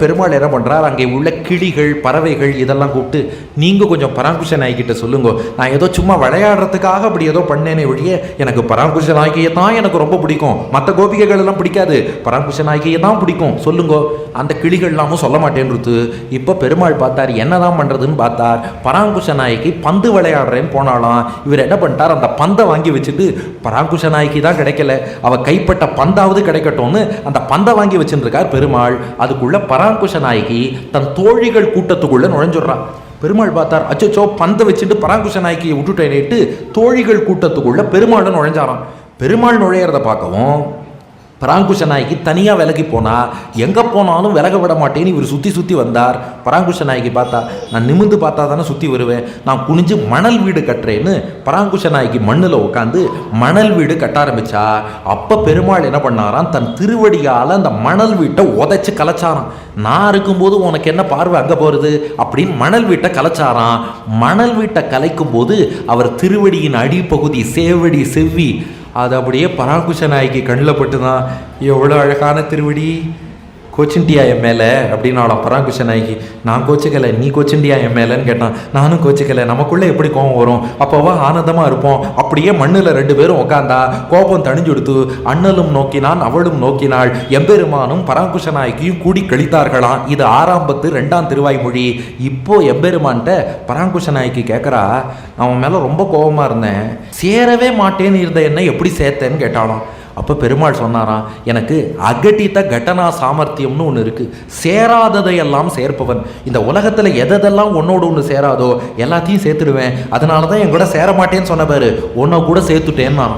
பெருமாள் என்ன பண்ணுறார், அங்கே உள்ள கிளிகள் பறவைகள் இதெல்லாம் கூப்பிட்டு, நீங்கள் கொஞ்சம் பராங்குஷ நாய்கிட்ட சொல்லுங்க, நான் ஏதோ சும்மா விளையாடுறதுக்காக அப்படி ஏதோ பண்ணேனே ஒழிய எனக்கு பராங்குஷ நாயகியை தான் எனக்கு ரொம்ப பிடிக்கும், மற்ற கோபிகைகள் எல்லாம் பிடிக்காது, பராங்குஷ நாயகியை தான் பிடிக்கும் சொல்லுங்க. அந்த கிளிகள்லாமும் சொல்ல மாட்டேன்றது. இப்போ பெருமாள் பார்த்தார், என்னதான் பண்ணுறதுன்னு பார்த்தார். பராங்குஷ நாயகி பந்து விளையாடுறேன்னு போனாலாம். இவர் என்ன பண்ணிட்டார், அந்த பந்தை வாங்கி வச்சுட்டு, பராங்குஷ நாயகி தான் கிடைக்கல, அவள் கைப்பட்ட பந்தாவது கிடைக்கட்டும்னு அந்த பந்தை வாங்கி வச்சுருக்கார் பெருமாள். அதுக்குள்ள பராங்குஷ நாயகி தன் தோழிகள் கூட்டத்துக்குள்ள நுழைஞ்சுடுறான். பெருமாள் பார்த்தார், அச்சோ பந்தை வச்சுட்டு பராங்குஷ நாயகியை விட்டுட்டேன்னுட்டு தோழிகள் கூட்டத்துக்குள்ள பெருமாள் நுழைஞ்சாராம். பெருமாள் நுழையிறத பார்க்கவும் பராங்குஷ நாயகி தனியாக விலகி போனா, எங்கே போனாலும் விலக விட மாட்டேன்னு இவர் சுற்றி வந்தார். பராங்குஷ நாயகி பார்த்தா, நான் நிமிந்து பார்த்தா தானே சுற்றி வருவேன், நான் குனிஞ்சு மணல் வீடு கட்டுறேன்னு பராங்குஷ நாயகி மண்ணில் உட்காந்து மணல் வீடு கட்ட ஆரம்பிச்சா. அப்போ பெருமாள் என்ன பண்ணாராம், தன் திருவடியால் அந்த மணல் வீட்டை உதைச்சு கலைச்சாராம். நான் இருக்கும்போது உனக்கு என்ன பார்வை அங்கே போகிறது அப்படின்னு மணல் வீட்டை கலைச்சாராம். மணல் வீட்டை கலைக்கும் போது அவர் திருவடியின் அடிப்பகுதி சேவடி செவ்வி அது அப்படியே பராங்குஷ நாய்க்கு கண்ணில் பட்டு தான், எவ்வளோ அழகான திருவடி, கோச்சின்டியா என் மேலே அப்படின்னாலாம் பராங்குஷ நாய்க்கு. நான் கோச்சிக்கலை, நீ கோச்சின்டியா என் மேலேன்னு கேட்டான். நானும் கோச்சிக்கலை, நமக்குள்ளே எப்படி கோபம் வரும், அப்போவா ஆனந்தமாக இருப்போம். அப்படியே மண்ணில் 2 பேரும் உட்காந்தா கோபம் தணிஞ்சுடுத்து. அண்ணலும் நோக்கினான் அவளும் நோக்கினாள், எம்பெருமானும் பராங்குஷ நாய்க்கையும் கூடி கழித்தார்களாம். இது 6ஆம் பத்து 2ஆம் திருவாய்மொழி. இப்போ எம்பெருமான்கிட்ட பராங்குஷ நாய்க்கு கேட்குறா, அவன் மேலே ரொம்ப கோபமாக இருந்தேன், சேரவே மாட்டேன்னு இருந்த என்ன எப்படி சேர்த்தேன்னு கேட்டாலும். அப்போ பெருமாள் சொன்னாராம், எனக்கு அகட்டித்த கட்டனா சாமர்த்தியம்னு ஒன்று இருக்குது, சேராததையெல்லாம் சேர்ப்பவன். இந்த உலகத்தில் எதெல்லாம் ஒன்னோடு ஒன்று சேராதோ எல்லாத்தையும் சேர்த்துடுவேன், அதனால தான் என் கூட சேர மாட்டேன்னு சொன்ன பாரு, உன்னை கூட சேர்த்துட்டேன்னு நான்.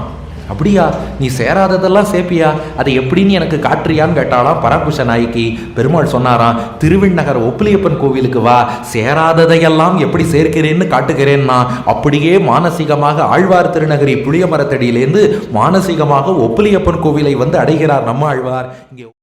அப்படியா, நீ சேராததெல்லாம் சேர்ப்பியா, அதை எப்படின்னு எனக்கு காட்டுறியான்னு கேட்டாலாம் பராங்குஷ நாயகி. பெருமாள் சொன்னாராம், திருவிண்ணகர் ஒப்பிலியப்பன் கோவிலுக்கு வா, சேராததையெல்லாம் எப்படி சேர்க்கிறேன்னு காட்டுகிறேன்னா. அப்படியே மானசீகமாக ஆழ்வார் திருநகரி புளிய மரத்தடியிலேருந்து மானசீகமாக ஒப்பிலியப்பன் கோவிலை வந்து அடைகிறார் நம்ம ஆழ்வார். இங்கே